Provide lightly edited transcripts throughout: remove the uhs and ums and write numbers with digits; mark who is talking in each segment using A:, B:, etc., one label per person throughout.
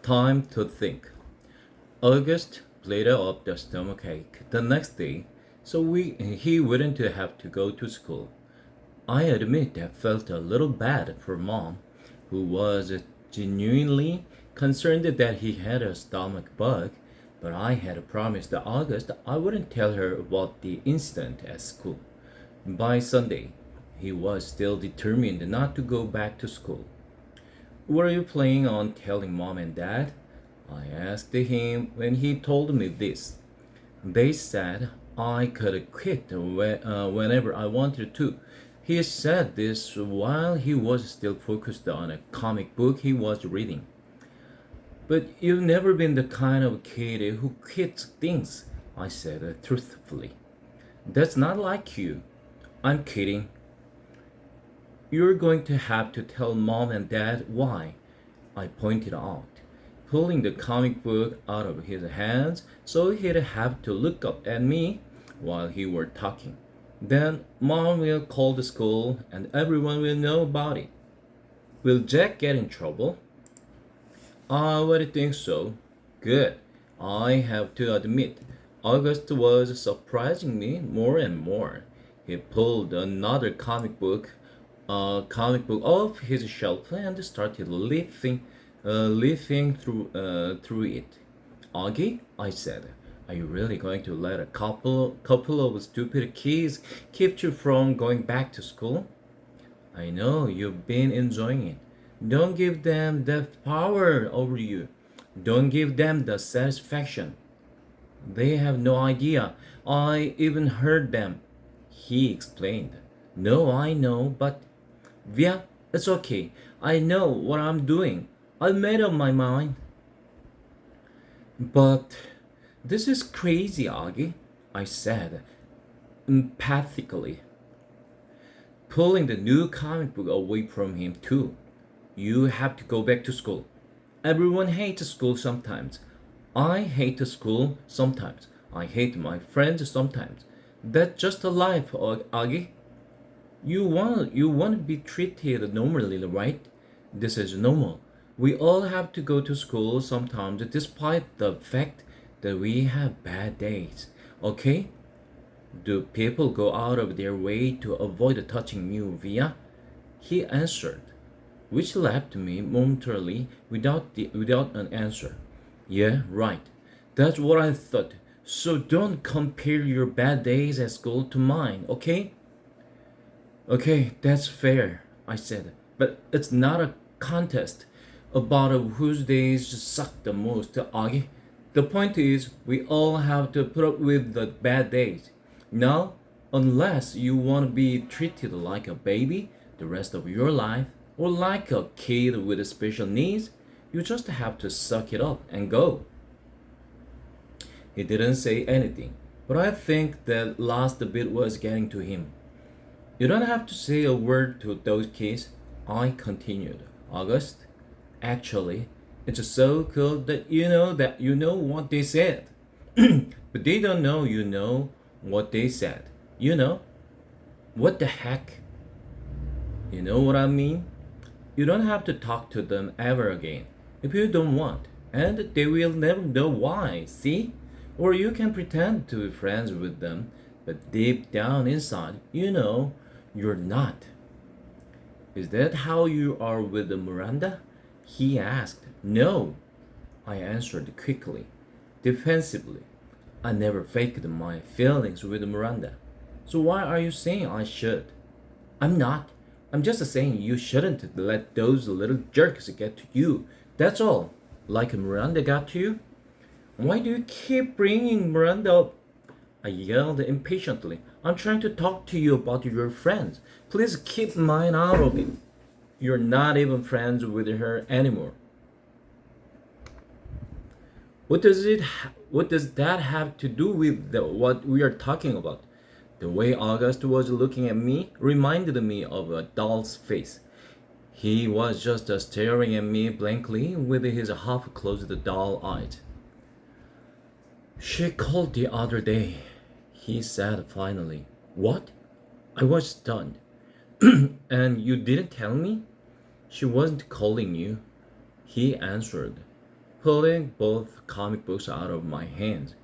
A: Time to think. August played up the stomachache the next day, so he wouldn't have to go to school. I admit I felt a little bad for Mom, who was genuinely concerned that he had a stomach bug, but I had promised August I wouldn't tell her about the incident at school. By Sunday, he was still determined not to go back to school. Were you planning on telling Mom and Dad? I asked him when he told me this. They said I could quit whenever I wanted to. He said this while he was still focused on a comic book he was reading. But you've never been the kind of kid who quits things, I said truthfully. That's not like you. I'm kidding. You're going to have to tell Mom and Dad why, I pointed out, pulling the comic book out of his hands so he'd have to look up at me while he were talking. Then Mom will call the school and everyone will know about it. Will Jack get in trouble? I would think so. Good. I have to admit, August was surprising me more and more. He pulled another comic book off his shelf and started leafing through it. Augie, I said, are you really going to let a couple of stupid kids keep you from going back to school? I know you've been enjoying it. Don't give them the power over you. Don't give them the satisfaction. They have no idea. I even heard them. He explained. No, I know, but yeah, it's okay. I know what I'm doing. I made up my mind. But this is crazy, Augie, I said empathically, pulling the new comic book away from him too. You have to go back to school. Everyone hates school sometimes. I hate school sometimes. I hate my friends sometimes. That's just a life, Augie. You want to be treated normally, right? This is normal. We all have to go to school sometimes despite the fact that we have bad days. Okay? Do people go out of their way to avoid touching me, Via? He answered, which left me momentarily without an answer. Yeah, right. That's what I thought. So don't compare your bad days at school to mine, okay? Okay, that's fair, I said. But it's not a contest about whose days suck the most, Augie. The point is, we all have to put up with the bad days. Now, unless you want to be treated like a baby the rest of your life, or like a kid with special needs, you just have to suck it up and go. He didn't say anything, but I think that last bit was getting to him. You don't have to say a word to those kids, I continued. August, actually, it's so cool that you know what they said. But they don't know you know what they said. You know? What the heck? You know what I mean? You don't have to talk to them ever again if you don't want, and they will never know why, see? Or you can pretend to be friends with them, but deep down inside, you know you're not. Is that how you are with Miranda? He asked. No, I answered quickly, defensively. I never faked my feelings with Miranda. So why are you saying I should? I'm not. I'm just saying you shouldn't let those little jerks get to you. That's all. Like Miranda got to you? Why do you keep bringing Miranda up? I yelled impatiently. I'm trying to talk to you about your friends. Please keep mine out of it. You're not even friends with her anymore. What does that have to do with what we are talking about? The way August was looking at me reminded me of a doll's face. He was just staring at me blankly with his half-closed doll eyes. She called the other day, he said finally. What? I was stunned. And you didn't tell me? She wasn't calling you, he answered, pulling both comic books out of my hands.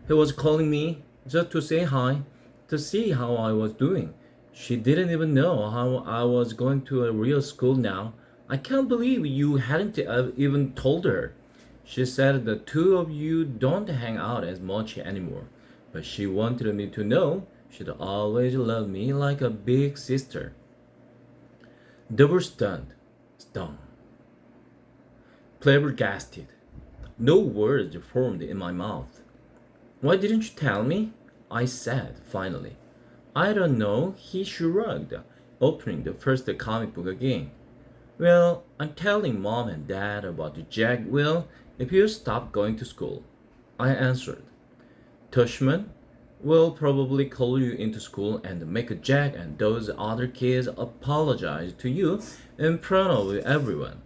A: He was calling me just to say hi, to see how I was doing. She didn't even know how I was going to a real school now. I can't believe you hadn't even told her. She said the two of you don't hang out as much anymore, but she wanted me to know she'd always loved me like a big sister. They were stunned, stung, flabbergasted. No words formed in my mouth. Why didn't you tell me? I said finally. I don't know, he shrugged, opening the first comic book again. Well, I'm telling mom and dad about the Jack will if you stop going to school. I answered. Tushman will probably call you into school and make Jack and those other kids apologize to you in front of everyone.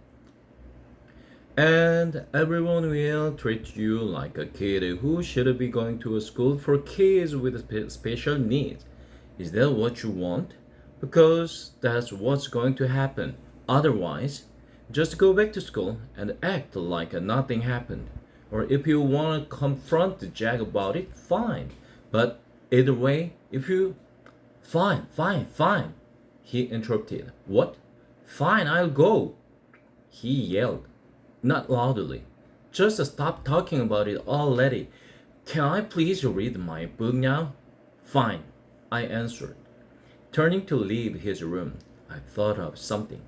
A: And everyone will treat you like a kid who should be going to a school for kids with special needs. Is that what you want? Because that's what's going to happen. Otherwise, just go back to school and act like nothing happened. Or if you want to confront Jack about it, fine. But either way, if you. Fine, fine, fine. He interrupted. What? Fine, I'll go. He yelled. Not loudly. Just stop talking about it already. Can I please read my book now? Fine, I answered. Turning to leave his room, I thought of something.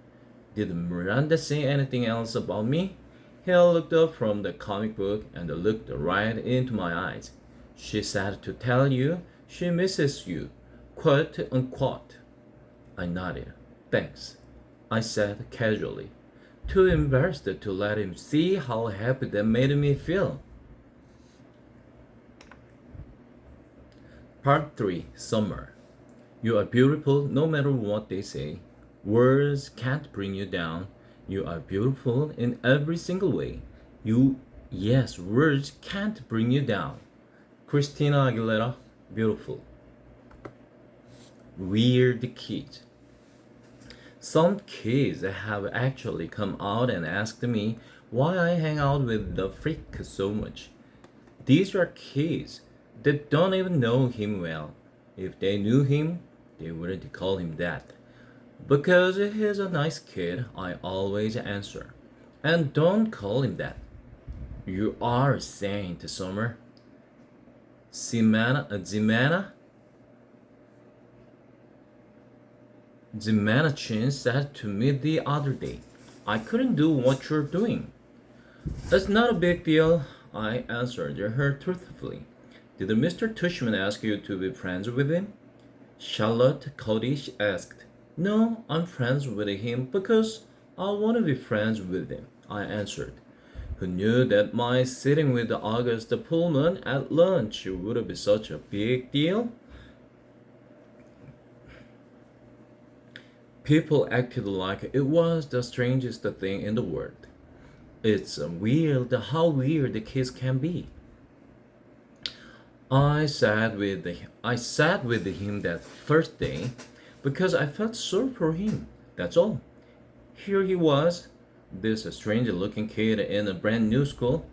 A: Did Miranda say anything else about me? Hale looked up from the comic book and looked right into my eyes. She said to tell you she misses you, quote unquote. I nodded. Thanks, I said casually, too embarrassed to let him see how happy that made me feel. Part 3 Summer. You are beautiful no matter what they say. Words can't bring you down. You are beautiful in every single way. Yes, words can't bring you down. Christina Aguilera, beautiful. Weird kids. Some kids have actually come out and asked me why I hang out with the freak so much. These are kids that don't even know him well. If they knew him, they wouldn't call him that. Because he's a nice kid, I always answer. And don't call him that. You are a saint, Summer. Zimana Chin said to me the other day, I couldn't do what you're doing. It's not a big deal, I answered her truthfully. Did Mr. Tushman ask you to be friends with him? Charlotte Cody asked. No, I'm friends with him because I want to be friends with him, I answered. Who knew that my sitting with August Pullman at lunch would be such a big deal? People acted like it was the strangest thing in the world. It's weird how weird the kids can be. I sat with him that first day because I felt sorry for him. That's all. Here he was, this strange looking kid in a brand new school.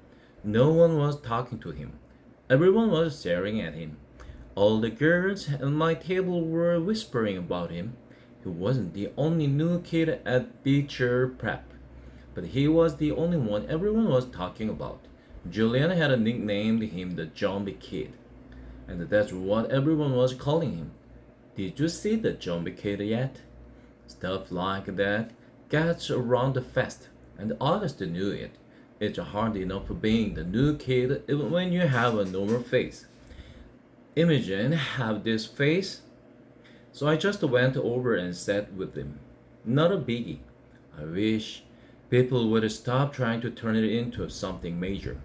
A: No one was talking to him. Everyone was staring at him. All the girls at my table were whispering about him. He wasn't the only new kid at Beecher Prep, but he was the only one everyone was talking about. Julian had nicknamed him the Zombie Kid, and that's what everyone was calling him. Did you see the Zombie Kid yet? Stuff like that gets around fast, and August knew it. It's hard enough being the new kid even when you have a normal face. Imogen have this face, so I just went over and sat with him. Not a biggie. I wish people would stop trying to turn it into something major.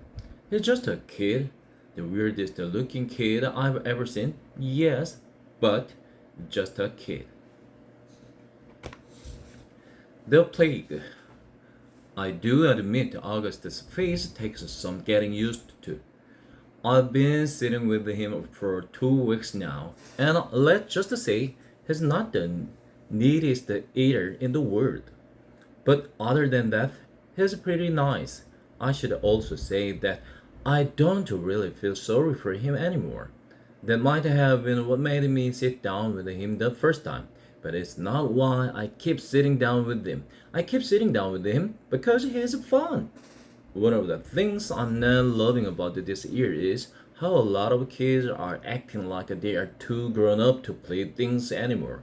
A: He's just a kid, the weirdest looking kid I've ever seen. Yes, but just a kid. The plague. I do admit August's face takes some getting used to. I've been sitting with him for 2 weeks now, and let's just say he's not the neatest eater in the world. But other than that, he's pretty nice. I should also say that I don't really feel sorry for him anymore. That might have been what made me sit down with him the first time, but it's not why I keep sitting down with him. I keep sitting down with him because he's fun. One of the things I'm not loving about this year is how a lot of kids are acting like they are too grown up to play things anymore.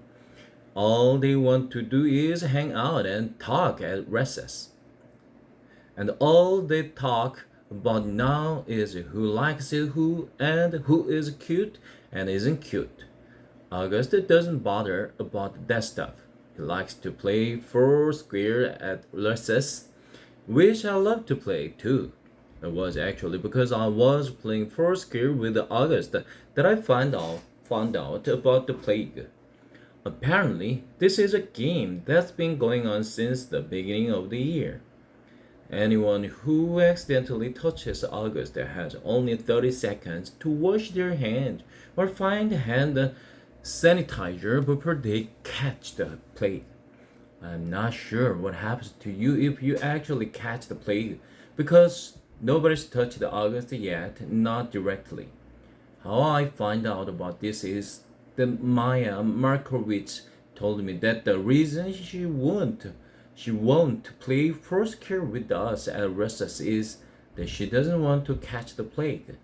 A: All they want to do is hang out and talk at recess. And all they talk about now is who likes who and who is cute and isn't cute. August doesn't bother about that stuff. He likes to play Foursquare at recess, which I love to play too. It was actually because I was playing Foursquare with August that I found out about the plague. Apparently, this is a game that's been going on since the beginning of the year. Anyone who accidentally touches August has only 30 seconds to wash their hands or find hand sanitizer before they catch the plague. I'm not sure what happens to you if you actually catch the plague because nobody's touched August yet, not directly. How I find out about this is that Maya Markovich told me that the reason she won't play first care with us at recess is that she doesn't want to catch the plague.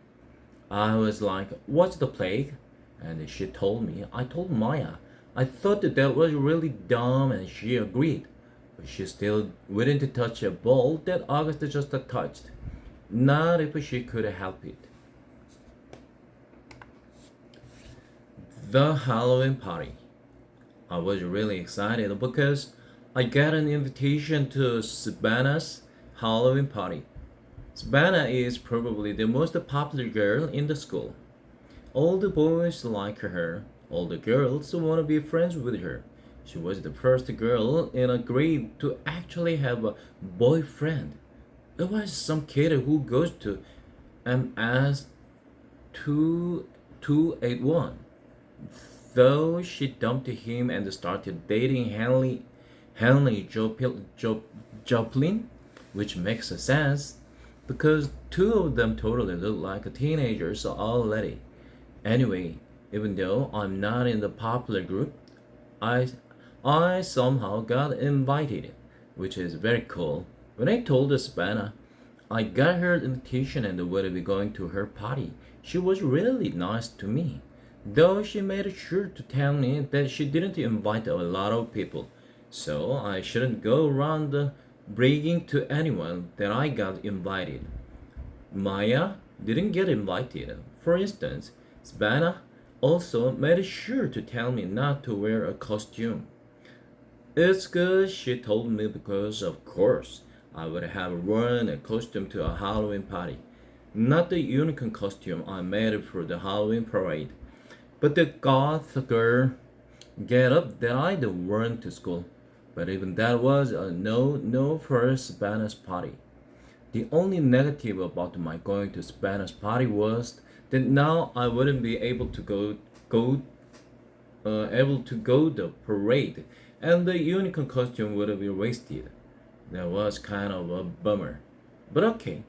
A: I was like, "What's the plague?" And she told me. I told Maya. I thought that was really dumb and she agreed. But she still wouldn't touch a ball that August just touched. Not if she could help it. The Halloween party. I was really excited because I got an invitation to Savannah's Halloween party. Savannah is probably the most popular girl in the school. All the boys like her, all the girls want to be friends with her. She was the first girl in a grade to actually have a boyfriend. It was some kid who goes to MS 2281. Though she dumped him and started dating Joplin, which makes sense because two of them totally look like teenagers already. Anyway, even though I'm not in the popular group, I I somehow got invited, which is very cool. When I told Savannah I got her invitation and would be going to her party, she was really nice to me. Though she made sure to tell me that she didn't invite a lot of people, so I shouldn't go around bragging to anyone that I got invited. Maya didn't get invited. For instance, Savannah also made sure to tell me not to wear a costume. It's good she told me because, of course, I would have worn a costume to a Halloween party. Not the unicorn costume I made for the Halloween parade, but the goth girl get up that I'd worn to school. But even that was a no for Savannah's party. The only negative about my going to Savannah's party was that now I wouldn't be able to go the parade, and the unicorn costume would be wasted. That was kind of a bummer. But okay.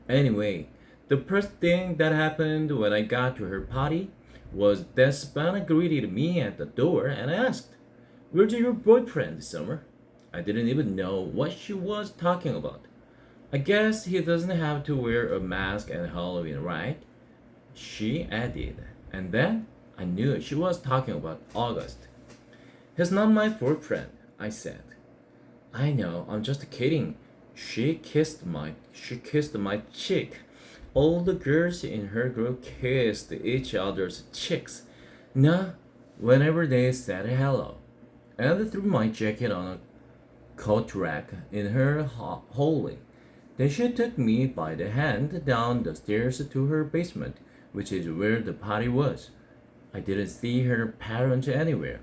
A: Anyway, the first thing that happened when I got to her party was that Savannah greeted me at the door and asked, "Where's your boyfriend this summer?" I didn't even know what she was talking about. I guess he doesn't have to wear a mask at Halloween, right? She added, and then I knew she was talking about August. "He's not my boyfriend," I said. "I know, I'm just kidding." She kissed my cheek. All the girls in her group kissed each other's cheeks. Nah, whenever they said hello. And threw my jacket on a coat rack in her hallway. Then she took me by the hand down the stairs to her basement, which is where the party was. I didn't see her parents anywhere.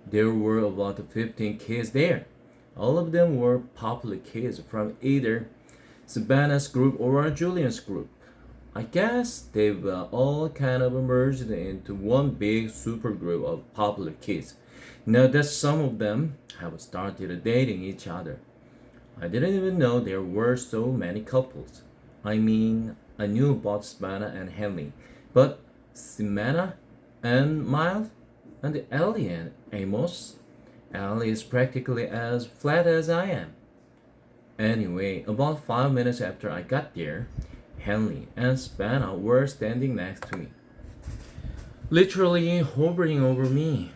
A: There were about 15 kids there. All of them were popular kids from either Savannah's group or Julian's group. I guess they've all kind of merged into one big super group of popular kids. Now that some of them have started dating each other. I didn't even know there were so many couples. I mean, I knew about Savannah and Henley, but Ximena and Miles and Ellie and Amos. Ellie is practically as flat as I am. Anyway, about 5 minutes after I got there, Henley and Savannah were standing next to me, literally hovering over me.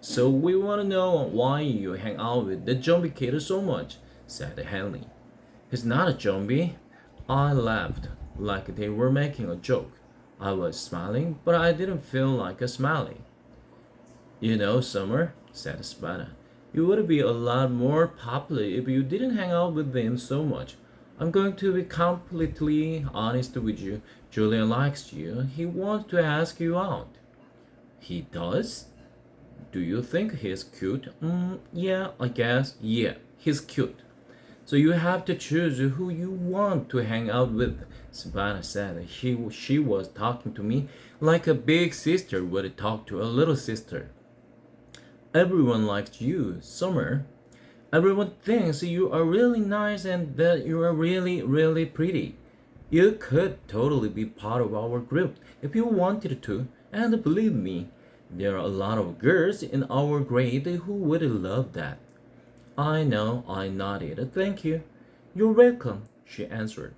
A: So we want to know why you hang out with the zombie kid so much, said Henley. He's not a zombie. I laughed, like they were making a joke. I was smiling, but I didn't feel like a smiling. You know, Summer, said Savannah, you would be a lot more popular if you didn't hang out with him so much. I'm going to be completely honest with you. Julian likes you. He wants to ask you out. He does? Do you think he's cute? Yeah, I guess. Yeah, he's cute. So you have to choose who you want to hang out with, Savannah said. She was talking to me like a big sister would talk to a little sister. Everyone likes you, Summer. Everyone thinks you are really nice and that you are really, really pretty. You could totally be part of our group if you wanted to, and believe me, there are a lot of girls in our grade who would love that. I know, I nodded. Thank you. You're welcome, she answered.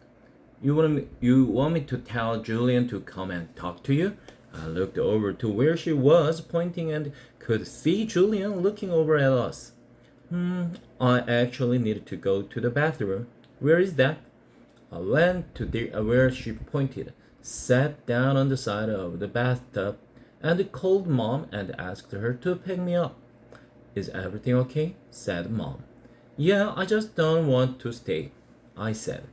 A: You want me to tell Julian to come and talk to you? I looked over to where she was pointing and could see Julian looking over at us. I actually needed to go to the bathroom. Where is that? I went to where she pointed, sat down on the side of the bathtub, and called Mom and asked her to pick me up. Is everything okay? Said Mom. Yeah, I just don't want to stay, I said.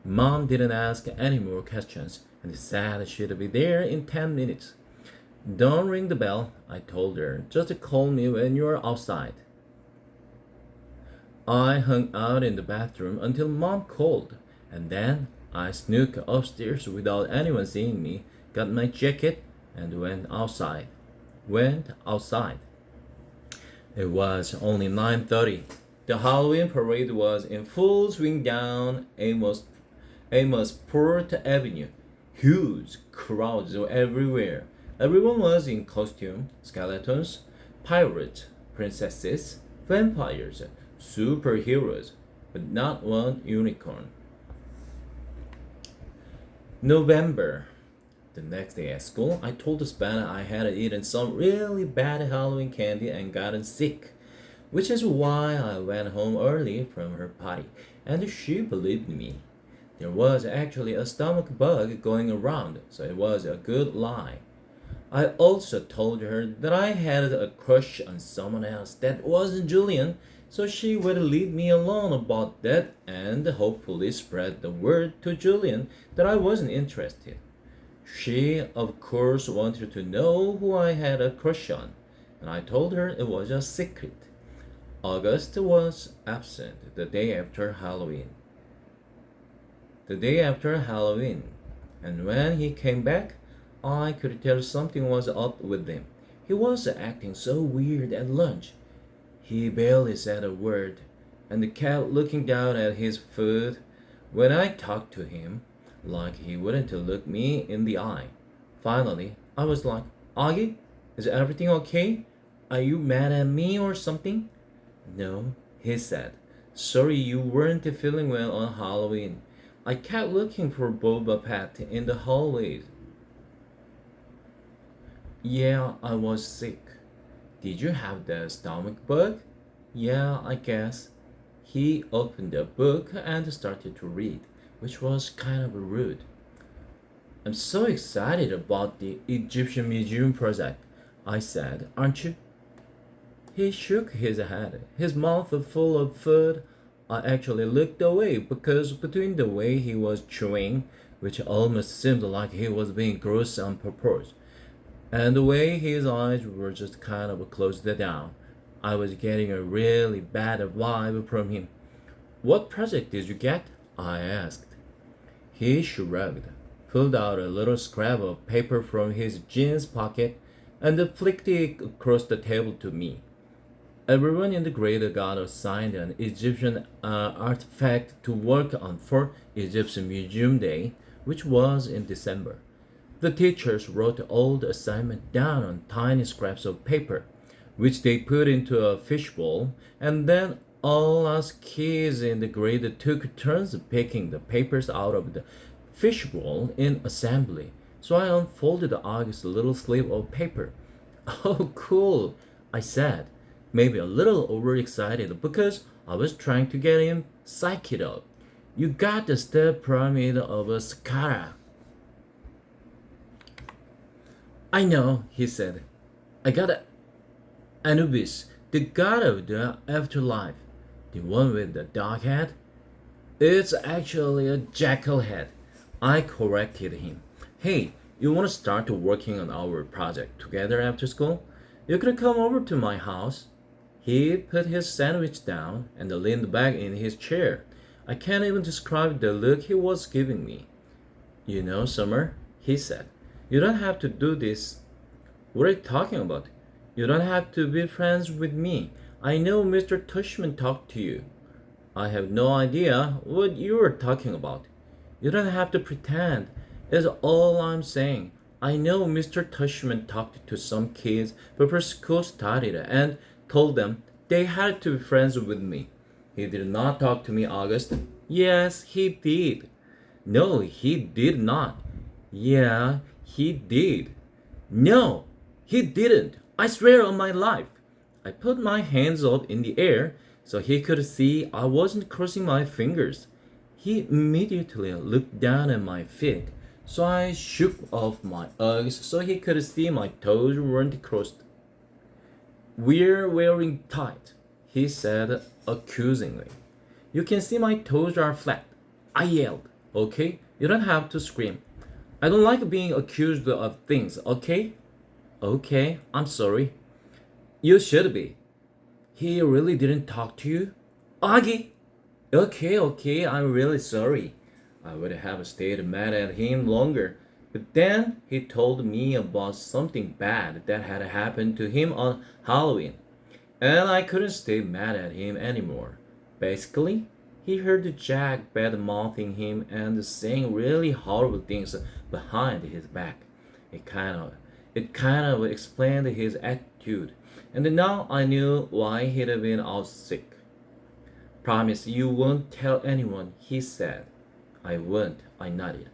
A: Mom didn't ask any more questions and said she'd be there in 10 minutes. Don't ring the bell, I told her. Just call me when you're outside. I hung out in the bathroom until Mom called, and then I snuck upstairs without anyone seeing me, got my jacket, and went outside. It was only 9:30. The Halloween parade was in full swing down Amosport Avenue. Huge crowds were everywhere. Everyone was in costume, skeletons, pirates, princesses, vampires, superheroes, but not one unicorn. November. The next day at school, I told Savannah I had eaten some really bad Halloween candy and gotten sick, which is why I went home early from her party, and she believed me. There was actually a stomach bug going around, so it was a good lie. I also told her that I had a crush on someone else that wasn't Julian, so she would leave me alone about that and hopefully spread the word to Julian that I wasn't interested. She, of course, wanted to know who I had a crush on, and I told her it was a secret. August was absent the day after Halloween. And when he came back, I could tell something was up with him. He was acting so weird at lunch. He barely said a word and kept looking down at his food when I talked to him, like he wouldn't look me in the eye. Finally, I was like, Augie, is everything okay? Are you mad at me or something? No, he said. Sorry you weren't feeling well on Halloween. I kept looking for Boba Fett in the hallways. Yeah, I was sick. Did you have the stomach bug? Yeah, I guess. He opened a book and started to read, which was kind of rude. I'm so excited about the Egyptian Museum project, I said, aren't you? He shook his head, his mouth full of food. I actually looked away because between the way he was chewing, which almost seemed like he was being gross on purpose, and the way his eyes were just kind of closed down, I was getting a really bad vibe from him. What project did you get? I asked. He shrugged, pulled out a little scrap of paper from his jeans pocket, and flicked it across the table to me. Everyone in the grade got assigned an Egyptian artifact to work on for Egypt's Museum Day, which was in December. The teachers wrote all the assignment down on tiny scraps of paper, which they put into a fishbowl, and then all us kids in the grade took turns picking the papers out of the fishbowl in assembly. So I unfolded August's little slip of paper. Oh, cool, I said, maybe a little overexcited because I was trying to get him psyched up. You got the step pyramid of a Saqqara. I know, he said. I got Anubis, the god of the afterlife. The one with the dog head? It's actually a jackal head. I corrected him. Hey, you want to start working on our project together after school? You could come over to my house. He put his sandwich down and leaned back in his chair. I can't even describe the look he was giving me. You know, Summer, he said, you don't have to do this. What are you talking about? You don't have to be friends with me. I know Mr. Tushman talked to you. I have no idea what you are talking about. You don't have to pretend. Is all I'm saying. I know Mr. Tushman talked to some kids before school started and told them they had to be friends with me. He did not talk to me, August. Yes, he did. No, he did not. Yeah, he did. No, he didn't. I swear on my life. I put my hands up in the air so he could see I wasn't crossing my fingers. He immediately looked down at my feet, so I shook off my Uggs so he could see my toes weren't crossed. We're wearing tight, he said accusingly. You can see my toes are flat. I yelled, okay? You don't have to scream. I don't like being accused of things, okay? Okay, I'm sorry. You should be. He really didn't talk to you? Augie! Okay, I'm really sorry. I would have stayed mad at him longer, but then he told me about something bad that had happened to him on Halloween, and I couldn't stay mad at him anymore. Basically, he heard Jack bad mouthing him and saying really horrible things behind his back. It kind of it kind of explained his attitude, and now I knew why he'd been out sick. Promise you won't tell anyone, he said. I won't, I nodded.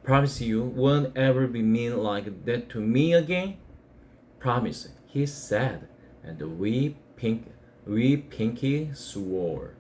A: Promise you won't ever be mean like that to me again? Promise, he said, and we pinky swore.